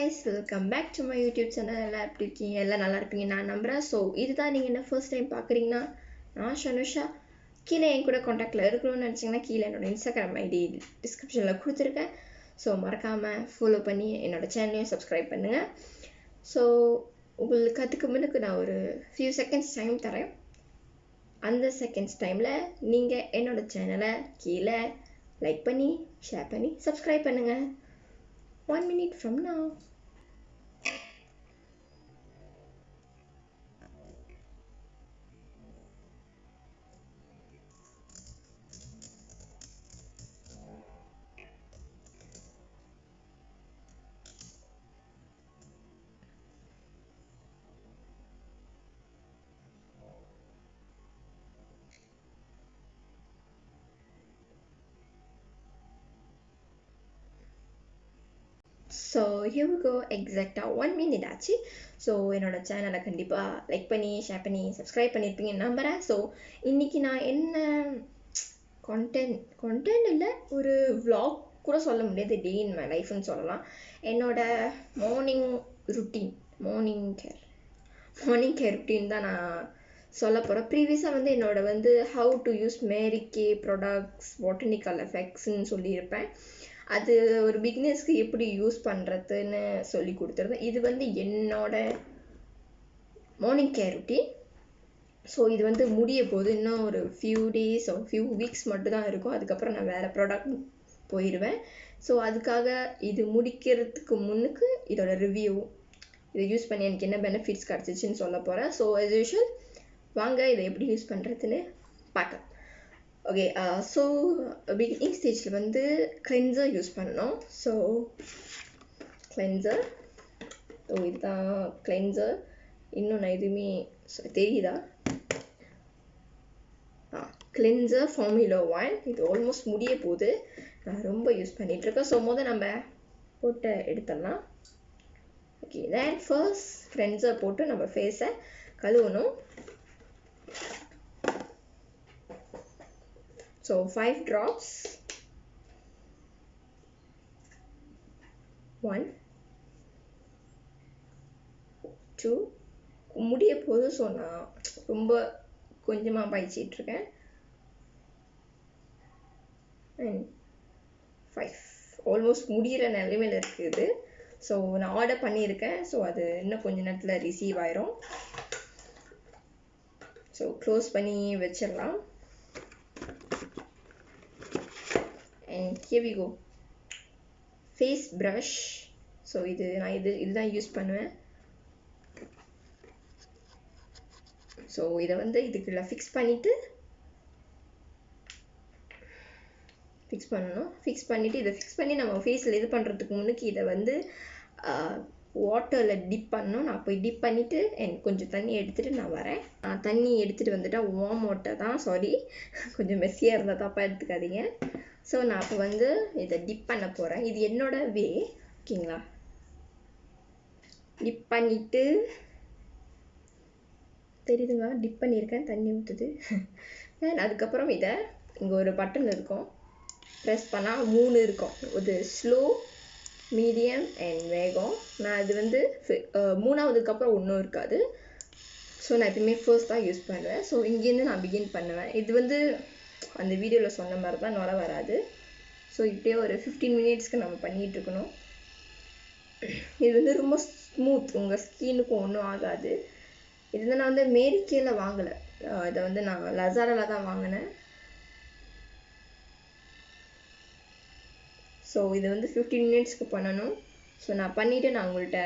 guys, welcome back to my YouTube channel. எல்லாம் எப்படி இருக்கீங்க? எல்லாம் நல்லா இருப்பீங்க நான் நம்புறேன். ஸோ இதுதான் நீங்கள் என்ன ஃபர்ஸ்ட் டைம் பார்க்குறீங்கன்னா நான் ஷனுஷா. கீழே என் கூட காண்டாக்டில் இருக்கணும்னு நினச்சிங்கன்னா கீழே என்னோட இன்ஸ்டாகிராம் ஐடி டிஸ்கிரிப்ஷனில் கொடுத்துருக்கேன். ஸோ மறக்காமல் ஃபாலோ பண்ணி என்னோடய சேனலையும் சப்ஸ்கிரைப் பண்ணுங்கள். ஸோ உங்களுக்கு அதுக்கு முன்னுக்கு நான் ஒரு ஃபியூ செகண்ட்ஸ் டைம் தரேன். அந்த செகண்ட்ஸ் டைமில் நீங்கள் என்னோடய சேனலை கீழே லைக் பண்ணி ஷேர் பண்ணி சப்ஸ்கிரைப் பண்ணுங்கள். 1 minute from now. So here we go, எக்ஸாக்டாக 1 minute ஆச்சு. ஸோ என்னோட சேனலை கண்டிப்பாக லைக் பண்ணி ஷேர் பண்ணி சப்ஸ்கிரைப் பண்ணியிருப்பீங்கன்னு நம்புகிறேன். ஸோ இன்றைக்கி நான் என்ன கான்டென்ட் இல்லை, ஒரு vlog கூட சொல்ல முடியாது, டே இன் மை லைஃப்னு சொல்லலாம். என்னோட மார்னிங் கேர் ருட்டீன் தான் நான் சொல்ல போகிறேன். ப்ரீவியஸாக என்னோட how to use Mary Kay products botanical எஃபெக்ட்ஸ்ன்னு சொல்லியிருப்பேன். அது ஒரு பிகினர்ஸ்க்கு எப்படி யூஸ் பண்ணுறதுன்னு சொல்லி கொடுத்துருந்தேன். இது என்னோட மார்னிங் கேர் ருட்டீன். ஸோ இது முடிய போது இன்னும் ஒரு ஃபியூ டேஸ் ஃபியூ வீக்ஸ் மட்டும்தான் இருக்கும். அதுக்கப்புறம் நான் வேறு ப்ராடக்ட் போயிடுவேன். ஸோ அதுக்காக இது முடிக்கிறதுக்கு முன்னுக்கு இதோட ரிவ்யூ, இதை யூஸ் பண்ணி எனக்கு என்ன பெனிஃபிட்ஸ் கிடச்சிச்சின்னு சொல்ல போகிறேன். ஸோ as usual வாங்க இதை எப்படி யூஸ் பண்ணுறதுன்னு பார்க்கலாம். ஓகே, ஸோ பிகினிங் ஸ்டேஜில் கிளென்சர் யூஸ் பண்ணணும். ஸோ கிளென்சர், இதுதான் கிளென்சர். இன்னும் நான் எதுவுமே தெரியுதா? Cleanser formula 1. இது ஆல்மோஸ்ட் முடிய போகுது, நான் ரொம்ப யூஸ் பண்ணிகிட்ருக்கேன். ஸோ நம்ம போட்டு எடுத்துடலாம். ஓகே, தென் ஃபர்ஸ்ட் கிளென்சர் போட்டு நம்ம ஃபேஸை கழுவணும். So 5 drops. 1 2 முடிய போது. ஸோ நான் ரொம்ப கொஞ்சமாக பாய்ச்சிட்ருக்கேன். அண்ட் 5 ஆல்மோஸ்ட் முடிகிற நிலைமையில் இருக்குது. ஸோ நான் ஆர்டர் பண்ணியிருக்கேன். ஸோ அது இன்னும் கொஞ்சம் நேரத்தில் ரிசீவ் ஆயிரும். ஸோ க்ளோஸ் பண்ணி வச்சிடலாம். And here we go, face brush. So நான் இதுதான் யூஸ் பண்ணுவேன். ஸோ இதை இதுக்குள்ள ஃபிக்ஸ் பண்ணணும். ஃபிக்ஸ் பண்ணி நம்ம ஃபேஸில் இது பண்ணுறதுக்கு முன்னுக்கு இதை வாட்டரில் டிப் பண்ணணும். நான் போய் டிப் பண்ணிவிட்டு எனக்கு கொஞ்சம் தண்ணி எடுத்துகிட்டு நான் வரேன். தண்ணி எடுத்துகிட்டு வந்துட்டால் வார்ம் வாட்டர் தான், சாரி கொஞ்சம் மெஸ்ஸியாக இருந்தால் தப்பாக எடுத்துக்காதீங்க. ஸோ நான் அப்போ இதை டிப் பண்ண போகிறேன். இது என்னோட வே, ஓகேங்களா? டிப் பண்ணிவிட்டு தெரியுதுங்களா? டிப் பண்ணியிருக்கேன், தண்ணி ஊற்றுது. தென் அதுக்கப்புறம் இதை இங்கே ஒரு பட்டன் இருக்கும், ப்ரெஸ் பண்ணால் 3 இருக்கும். இது ஸ்லோ, மீடியம் அண்ட் வேகம். நான் இது 3ஆவதுக்கு அப்புறம் ஒன்றும் இருக்காது. ஸோ நான் எப்பயுமே ஃபர்ஸ்ட் தான் யூஸ் பண்ணுவேன். ஸோ இங்கேருந்து நான் பிகின் பண்ணுவேன். இது அந்த வீடியோவில் சொன்ன மாதிரி தான், நுர வராது. ஸோ இப்படியே ஒரு 15 மினிட்ஸ்க்கு நம்ம பண்ணிகிட்ருக்கணும். இது ரொம்ப ஸ்மூத், உங்கள் ஸ்கின்னுக்கும் ஒன்றும் ஆகாது. இது நான் மேரி கேல வாங்கலை, இதை நான் லசாராவில் தான் வாங்கினேன். ஸோ இது 15 மினிட்ஸ்க்கு பண்ணணும். ஸோ நான் பண்ணிவிட்டு நான் உங்கள்கிட்ட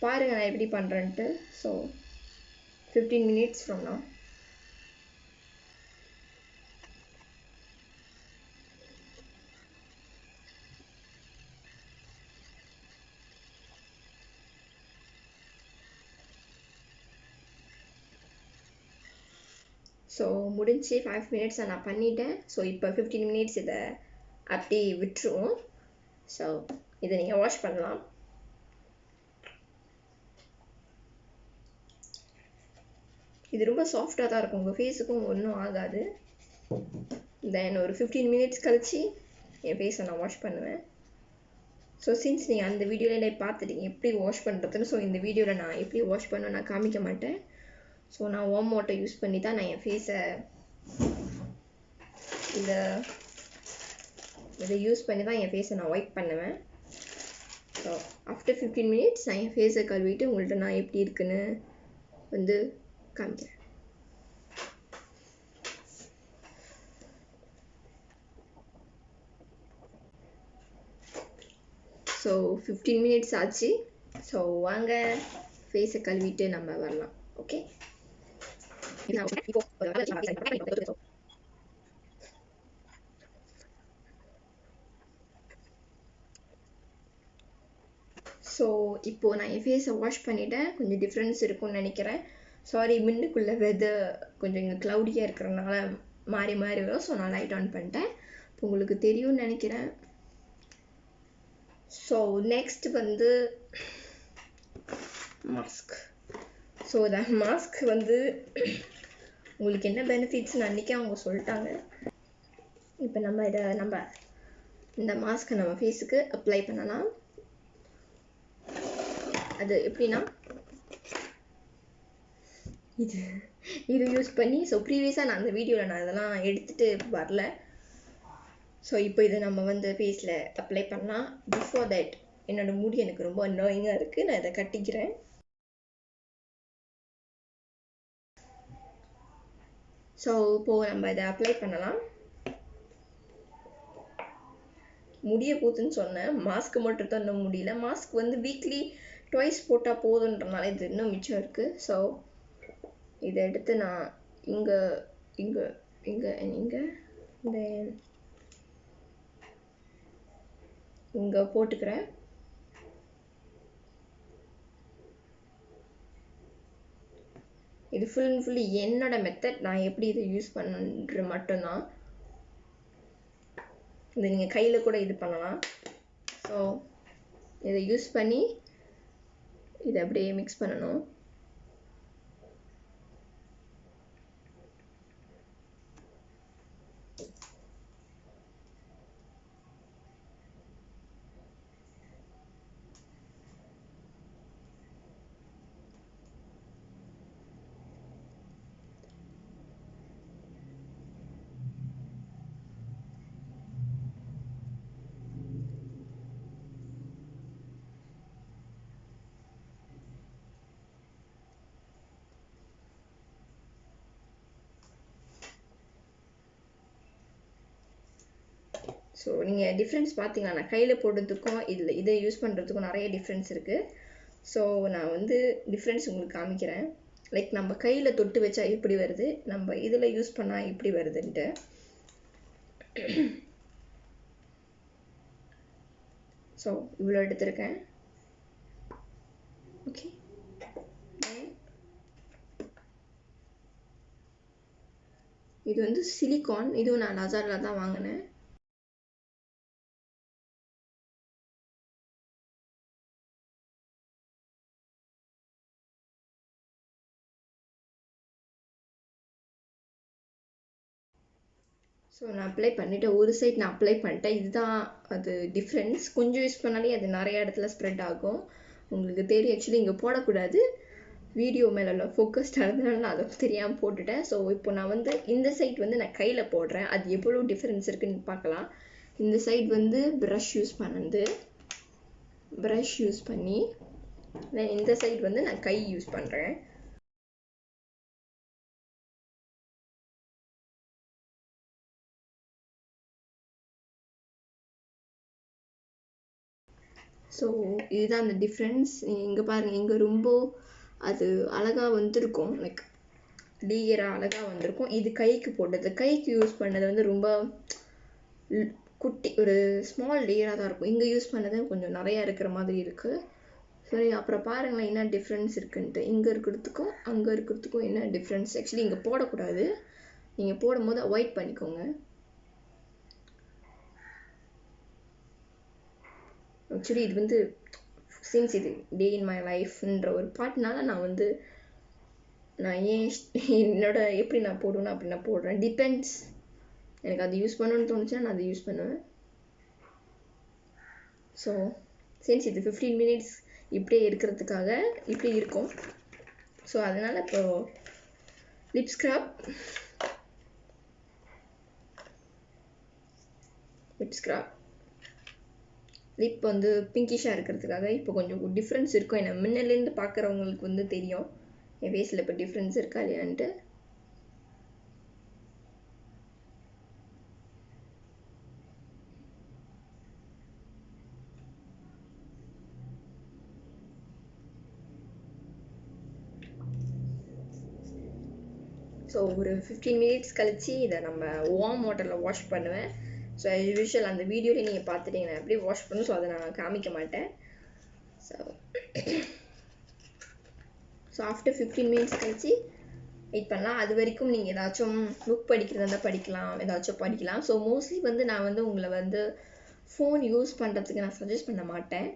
பாருங்கள் நான் எப்படி பண்ணுறேன்ட்டு. So 15 minutes from now. So முடிஞ்சு 5 மினிட்ஸை நான் பண்ணிட்டேன். ஸோ இப்போ 15 மினிட்ஸ் இதை அப்படி விட்டுருவோம். ஸோ இதை நீங்கள் வாஷ் பண்ணலாம். இது ரொம்ப சாஃப்டாக தான் இருக்கும், உங்கள் ஃபேஸுக்கும் ஒன்றும் ஆகாது. தென் ஒரு 15 மினிட்ஸ் கழிச்சு என் ஃபேஸை நான் வாஷ் பண்ணுவேன். ஸோ சின்ஸ் நீங்கள் அந்த வீடியோவில் பார்த்துட்டீங்க எப்படி வாஷ் பண்ணுறதுன்னு, ஸோ இந்த வீடியோவில் நான் எப்படி வாஷ் பண்ண நான் காமிக்க மாட்டேன். ஸோ நான் வார்ம் வாட்டர் யூஸ் பண்ணி தான் நான் என் ஃபேஸை இதை யூஸ் பண்ணி தான் என் ஃபேஸை நான் ஒயிட் பண்ணுவேன். ஸோ ஆஃப்டர் 15 மினிட்ஸ் நான் என் ஃபேஸை கழுவிட்டு உங்கள்கிட்ட நான் எப்படி இருக்குன்னு வந்து காமிக்கிறேன். ஸோ 15 மினிட்ஸ் ஆச்சு. ஸோ வாங்க ஃபேஸை கழுவிட்டு நம்ம வரலாம். ஓகே, ஸோ இப்போது நான் என் ஃபேஸை வாஷ் பண்ணிவிட்டேன். கொஞ்சம் டிஃப்ரென்ஸ் இருக்கும்னு நினைக்கிறேன். சாரி, மின்னுக்குள்ளே வெதர் கொஞ்சம் இங்கே க்ளவுடியாக இருக்கிறனால மாறி மாறி வரும். ஸோ நான் லைட் ஆன் பண்ணிட்டேன். இப்போ உங்களுக்கு தெரியும்னு நினைக்கிறேன். ஸோ நெக்ஸ்ட் வந்து மாஸ்க். ஸோ இந்த மாஸ்க் வந்து உங்களுக்கு என்ன பெனிஃபிட்ஸ்னு அன்றைக்கே அவங்க சொல்லிட்டாங்க. இப்போ நம்ம இந்த மாஸ்க்கை நம்ம ஃபேஸுக்கு அப்ளை பண்ணலாம். அது எப்படின்னா இது யூஸ் பண்ணி, ஸோ ப்ரீவியஸாக நான் அந்த வீடியோவில் நான் இதெல்லாம் எடுத்துகிட்டு வரல. ஸோ இப்போ இதை நம்ம வந்து ஃபேஸில் அப்ளை பண்ணலாம். பிஃபோர் தட் என்னோடய முடி எனக்கு ரொம்ப அன்னாயிங்காக இருக்குது. நான் இதை கட்டிக்கிறேன். ஸோ இப்போது நம்ம இதை அப்ளை பண்ணலாம். முடிய போகுதுன்னு சொன்னேன், மாஸ்க் மட்டும் தான் இன்னும் முடியல. மாஸ்க் வந்து வீக்லி ட்வைஸ் போட்டால் போதுன்றனால இது இன்னும் மிச்சம் இருக்குது. ஸோ இதை எடுத்து நான் இங்கே இங்கே இங்கே இங்கே இந்த இங்கே போட்டுக்கிறேன். இது ஃபுல் அண்ட் ஃபுல்லி என்னோட மெத்தட். நான் எப்படி இதை யூஸ் பண்ணுறது மட்டும்தான். இதை நீங்கள் கையில் கூட இது பண்ணலாம். ஸோ இதை யூஸ் பண்ணி இதை அப்படியே மிக்ஸ் பண்ணணும். ஸோ நீங்கள் டிஃப்ரென்ஸ் பார்த்தீங்கன்னா, நான் கையில் போடுறதுக்கும் இதை யூஸ் பண்ணுறதுக்கும் நிறைய டிஃப்ரென்ஸ் இருக்குது. ஸோ நான் வந்து டிஃப்ரென்ஸ் உங்களுக்கு காமிக்கிறேன். லைக் நம்ம கையில் தொட்டு வச்சா எப்படி வருது, நம்ம இதில் யூஸ் பண்ணால் எப்படி வருதுன்ட்டு. ஸோ இவ்வளோ எடுத்திருக்கேன். ஓகே, இது வந்து சிலிகான். இதுவும் நான் லசாரில் தான் வாங்கினேன். ஸோ நான் அப்ளை பண்ணிவிட்டேன். ஒரு சைட் நான் அப்ளை பண்ணிட்டேன். இதுதான் அது டிஃப்ரென்ஸ். கொஞ்சம் யூஸ் பண்ணாலே அது நிறைய இடத்துல ஸ்ப்ரெட் ஆகும். உங்களுக்கு தெரியும். ஆக்சுவலி இங்கே போடக்கூடாது, வீடியோ மேலே ஃபோக்கஸ்டாக இருந்ததுனால நான் அதை தெரியாமல் போட்டுட்டேன். ஸோ இப்போ நான் வந்து இந்த சைட் வந்து நான் கையில் போடுறேன். அது எவ்வளோ டிஃப்ரென்ஸ் இருக்குதுன்னு பார்க்கலாம். இந்த சைட் வந்து ப்ரஷ் யூஸ் பண்ணி இந்த சைட் வந்து நான் கை யூஸ் பண்ணுறேன். ஸோ இதுதான் அந்த டிஃப்ரென்ஸ். இங்கே பாருங்கள், இங்கே ரொம்ப அது அழகாக வந்திருக்கும். லைக் லீயராக அழகாக வந்திருக்கும். இது கைக்கு போட்டது, கைக்கு யூஸ் பண்ணது வந்து ரொம்ப குட்டி ஒரு ஸ்மால் லேயராக தான் இருக்கும். இங்கே யூஸ் பண்ணது கொஞ்சம் நிறையா இருக்கிற மாதிரி இருக்குது. சரி, அப்புறம் பாருங்களேன் என்ன டிஃப்ரென்ஸ் இருக்குன்ட்டு. இங்கே இருக்கிறதுக்கும் அங்கே இருக்கிறதுக்கும் என்ன டிஃப்ரென்ஸ். ஆக்சுவலி இங்கே போடக்கூடாது, நீங்கள் போடும்போது அவாய்ட் பண்ணிக்கோங்க. ஆக்சுவலி இது வந்து சின்ஸ் இது டே இன் மை லைஃப்ன்ற ஒரு பார்ட்னால நான் ஏன் என்னோட எப்படி நான் போடுவேன்னு அப்படி நான் போடுறேன். டிபெண்ட்ஸ், எனக்கு அது யூஸ் பண்ணணும்னு தோணுச்சுன்னா நான் அதை யூஸ் பண்ணுவேன். ஸோ சின்ஸ் இது 15 மினிட்ஸ் இப்படியே இருக்கிறதுக்காக இப்படி இருக்கும். ஸோ அதனால் இப்போ லிப் ஸ்க்ரப் லிப் வந்து பிங்கிஷாக இருக்கிறதுக்காக இப்போ கொஞ்சம் டிஃப்ரென்ஸ் இருக்கும். என்ன முன்னிலேருந்து பார்க்குறவங்களுக்கு வந்து தெரியும் என் ஃபேஸில் இப்போ டிஃப்ரென்ஸ் இருக்கா இல்லையான்ட்டு. ஸோ ஒரு 15 மினிட்ஸ் கழித்து இதை நம்ம வார்ம் வாட்டரில் வாஷ் பண்ணுவேன். ஸோ as usual அந்த வீடியோவில் நீங்கள் பார்த்துட்டீங்க நான் எப்படி வாஷ் பண்ணும். ஸோ அதை நான் காமிக்க மாட்டேன். ஸோ ஆஃப்டர் 15 மினிட்ஸ் கழிச்சு வெயிட் பண்ணலாம். அது வரைக்கும் நீங்கள் ஏதாச்சும் புக் படிக்கிறதா இருந்தால் படிக்கலாம், ஏதாச்சும் படிக்கலாம். ஸோ மோஸ்ட்லி வந்து நான் வந்து உங்களை வந்து ஃபோன் யூஸ் பண்ணுறதுக்கு நான் சஜஸ்ட் பண்ண மாட்டேன்.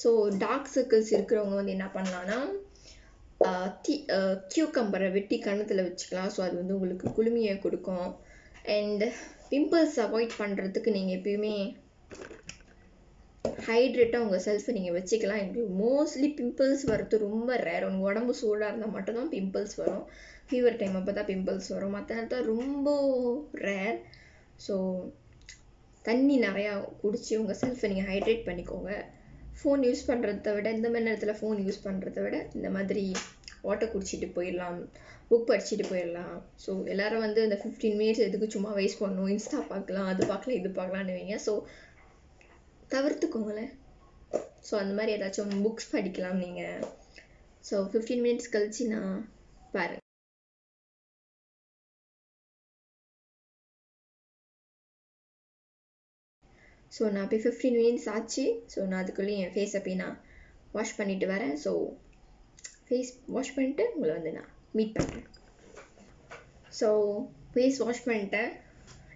ஸோ டார்க் சர்க்கிள்ஸ் இருக்கிறவங்க வந்து என்ன பண்ணலான்னா கியூக்கம்பரை வெட்டி கன்னத்தில் வச்சுக்கலாம். ஸோ அது வந்து உங்களுக்கு குளுமையை கொடுக்கும். அண்ட் பிம்பிள்ஸ் அவாய்ட் பண்ணுறதுக்கு நீங்கள் எப்பயுமே ஹைட்ரேட்டாக உங்கள் செல்ஃபை நீங்கள் வச்சுக்கலாம். எனக்கு மோஸ்ட்லி பிம்பிள்ஸ் வர்றது ரொம்ப ரேர். உங்கள் உடம்பு சூடாக இருந்தால் மட்டும்தான் பிம்பிள்ஸ் வரும். ஃபீவர் டைம் அப்போ தான் பிம்பிள்ஸ் வரும். மற்ற நேரத்தில் ரொம்ப ரேர். ஸோ தண்ணி நிறையா குடிச்சு உங்கள் செல்ஃபை நீங்கள் ஹைட்ரேட் பண்ணிக்கோங்க. ஃபோன் யூஸ் பண்ணுறத விட இந்த மாதிரி நேரத்தில் ஃபோன் யூஸ் பண்ணுறத விட இந்த மாதிரி வாட்டர் குடிச்சிட்டு போயிடலாம், புக் படிச்சுட்டு போயிடலாம். ஸோ எல்லோரும் வந்து இந்த 15 மினிட்ஸ் எதுக்கு சும்மா வேஸ்ட் பண்ணணும், இன்ஸ்டா பார்க்கலாம், அது பார்க்கலாம், இது பார்க்கலான்னு வைங்க. ஸோ தவிர்த்துக்கோங்களேன். ஸோ அந்த மாதிரி ஏதாச்சும் புக்ஸ் படிக்கலாம் நீங்கள். ஸோ 15 மினிட்ஸ் கழிச்சு நான் பாருங்கள். ஸோ நான் போய் 15 மினிட்ஸ் ஆச்சு. ஸோ நான் அதுக்குள்ளேயும் என் ஃபேஸை போய் நான் வாஷ் பண்ணிவிட்டு வரேன். ஸோ ஃபேஸ் வாஷ் பண்ணிவிட்டு உங்களை வந்து நான் மீட் பண்ணுறேன். ஸோ ஃபேஸ் வாஷ் பண்ணிட்டேன்.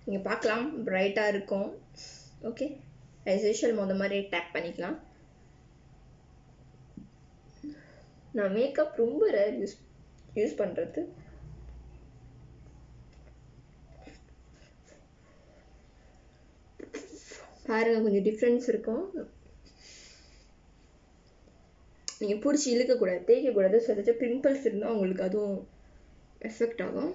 நீங்கள் பார்க்கலாம் ப்ரைட்டாக இருக்கும். ஓகே, as usual மாதிரி டேப் பண்ணிக்கலாம். நான் மேக்கப் ரொம்ப ரேர் யூஸ் பண்ணுறது. பாருங்கள் கொஞ்சம் டிஃப்ரென்ஸ் இருக்கும். நீங்கள் பிடிச்சி இழுக்கக்கூடாது, தேய்க்கக்கூடாது. ஸோ ஏதாச்சும் பிம்பிள்ஸ் இருந்தால் உங்களுக்கு அதுவும் எஃபெக்ட் ஆகும்.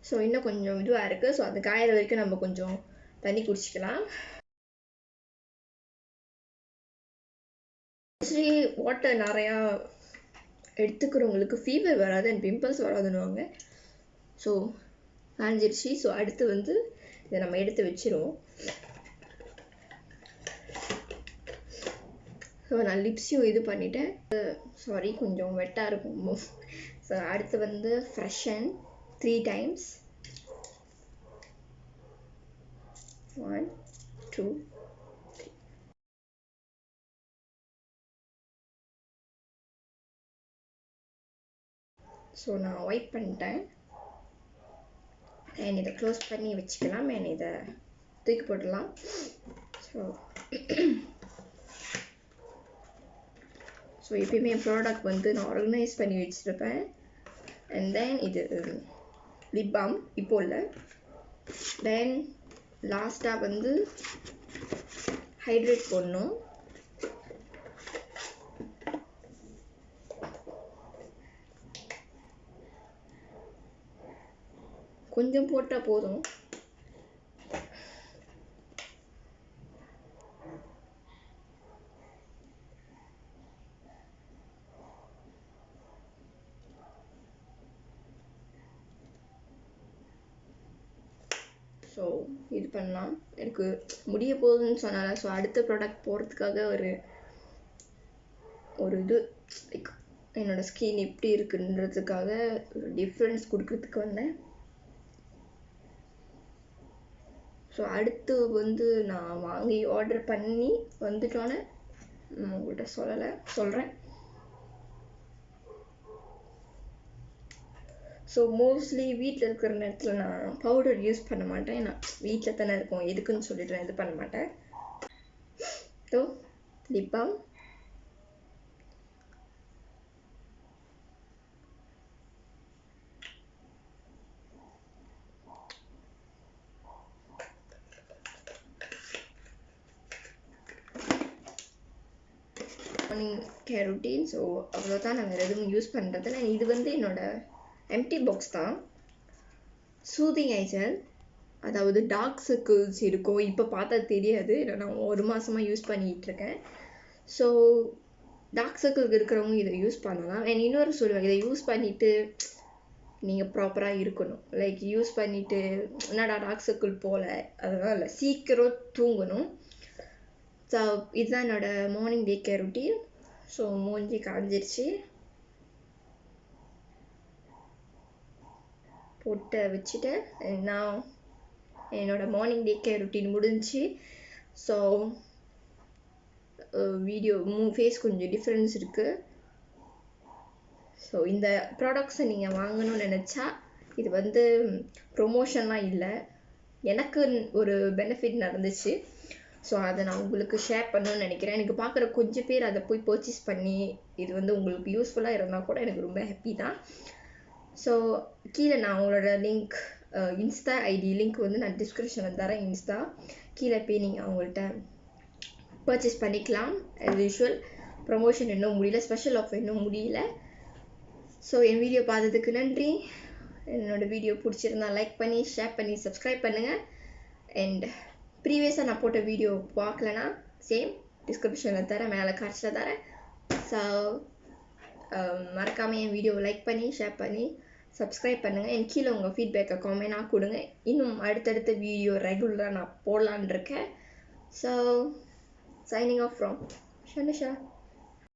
ஸோ இன்னும் கொஞ்சம் இதுவாக இருக்குது. ஸோ அது காயிற வரைக்கும் நம்ம கொஞ்சம் தண்ணி குடிச்சிக்கலாம். ஆக்சுவலி வாட்டர் நிறையா எடுத்துக்கிறவங்களுக்கு ஃபீவர் வராது அண்ட் பிம்பிள்ஸ் வராதுன்னுவாங்க. ஸோ காஞ்சிருச்சு. ஸோ அடுத்து வந்து இதை நம்ம எடுத்து வச்சிருவோம். ஸோ நான் லிப்ஸையும் இது பண்ணிட்டேன். சாரி கொஞ்சம் வெட்டாக இருக்கும். ஸோ அடுத்து வந்து ஃப்ரெஷன் 3 times. 1 2 3. ஸோ நான் ஒயிட் பண்ணிட்டேன். அண்ட் இதை க்ளோஸ் பண்ணி வச்சுக்கலாம். அண்ட் இதை தூக்கி போடலாம். ஸோ எப்பயுமே ப்ராடக்ட் வந்து நான் ஆர்கனைஸ் பண்ணி வச்சுருப்பேன். அண்ட் தென் இது லிப் பாம் இப்போ இல்லை. தென் லாஸ்ட்டாக வந்து ஹைட்ரேட் போடணும். கொஞ்சம் போட்டால் போதும். ஸோ இது பண்ணலாம். எனக்கு முடிய போகுதுன்னு சொன்னால ஸோ அடுத்த ப்ராடக்ட் போகிறதுக்காக ஒரு இது லைக் என்னோடய ஸ்கின் எப்படி இருக்குன்றதுக்காக ஒரு டிஃப்ரென்ஸ் கொடுக்கறதுக்கு வந்தேன். ஸோ அடுத்து வந்து நான் வாங்கி ஆர்டர் பண்ணி வந்துட்டோன்னே உங்கள்கிட்ட சொல்கிறேன். ஸோ மோஸ்ட்லி வீட்டில் இருக்கிற நேரத்தில் நான் பவுடர் யூஸ் பண்ண மாட்டேன். நான் வீட்டில் தானே இருக்கோம், எதுக்குன்னு சொல்லிட்டு நான் இது பண்ண மாட்டேன். So lip balm morning care routine. So அவ்வளோதான், நான் வேறு எதுவும் யூஸ் பண்ணுறது. நான் இது வந்து என்னோட எம்டி பாக்ஸ் தான். சூதிங் ஐஜல், அதாவது டார்க் சர்க்கிள்ஸ் இருக்கும், இப்போ பார்த்தா தெரியாது, நான் 1 மாதமாக யூஸ் பண்ணிகிட்ருக்கேன். ஸோ டார்க் சர்க்கிள் இருக்கிறவங்க இதை யூஸ் பண்ணலாம். அண்ட் இன்னொரு சொல்லுவேன், இதை யூஸ் பண்ணிவிட்டு நீங்கள் ப்ராப்பராக இருக்கணும். லைக் யூஸ் பண்ணிவிட்டு என்னடா டார்க் சர்க்கிள் போகல, அதெல்லாம் இல்லை, சீக்கிரம் தூங்கணும். ஸோ இதுதான் என்னோடய morning day care routine. So மூஞ்சி காஞ்சிருச்சு, போட்டு வச்சுட்டு நான் என்னோடய மார்னிங் டே கேர் ரொட்டீன் முடிஞ்சு. ஸோ வீடியோ ஃபேஸ் கொஞ்சம் டிஃப்ரென்ஸ் இருக்குது. ஸோ இந்த ப்ராடக்ட்ஸை நீங்கள் வாங்கணும்னு நினச்சா, இது வந்து ப்ரொமோஷன்லாம் இல்லை, எனக்கு ஒரு பெனிஃபிட் நடந்துச்சு. ஸோ அதை நான் உங்களுக்கு ஷேர் பண்ணணும்னு நினைக்கிறேன். எனக்கு பார்க்குற கொஞ்சம் பேர் அதை போய் பர்ச்சேஸ் பண்ணி இது வந்து உங்களுக்கு யூஸ்ஃபுல்லாக இருந்தால் கூட எனக்கு ரொம்ப ஹாப்பி தான். ஸோ கீழே நான் உங்களோட லிங்க், இன்ஸ்டா ஐடி லிங்க் வந்து நான் டிஸ்கிரிப்ஷனில் தரேன். இன்ஸ்டா கீழே போய் நீங்கள் அவங்கள்ட்ட பர்ச்சேஸ் பண்ணிக்கலாம். ஆஸ் யூஷுவல் ப்ரொமோஷன் இன்னும் முடியல, ஸ்பெஷல் ஆஃபர் இன்னும் முடியல. ஸோ என் வீடியோ பார்த்ததுக்கு நன்றி. என்னோடய வீடியோ பிடிச்சிருந்தா லைக் பண்ணி, ஷேர் பண்ணி, சப்ஸ்கிரைப் பண்ணுங்கள். அண்ட் ப்ரீவியஸாக நான் போட்ட வீடியோ பார்க்கலனா சேம் டிஸ்கிரிப்ஷனில் தரேன், மேலே காட்சியில் தரேன். ஸோ மறக்காமல் என் வீடியோவை லைக் பண்ணி, ஷேர் பண்ணி, சப்ஸ்கிரைப் பண்ணுங்கள். என் கீழே உங்கள் ஃபீட்பேக்கை காமெண்டாக கொடுங்க. இன்னும் அடுத்தடுத்த வீடியோ ரெகுலராக நான் போடலான் இருக்கேன். So signing off from Sanusha.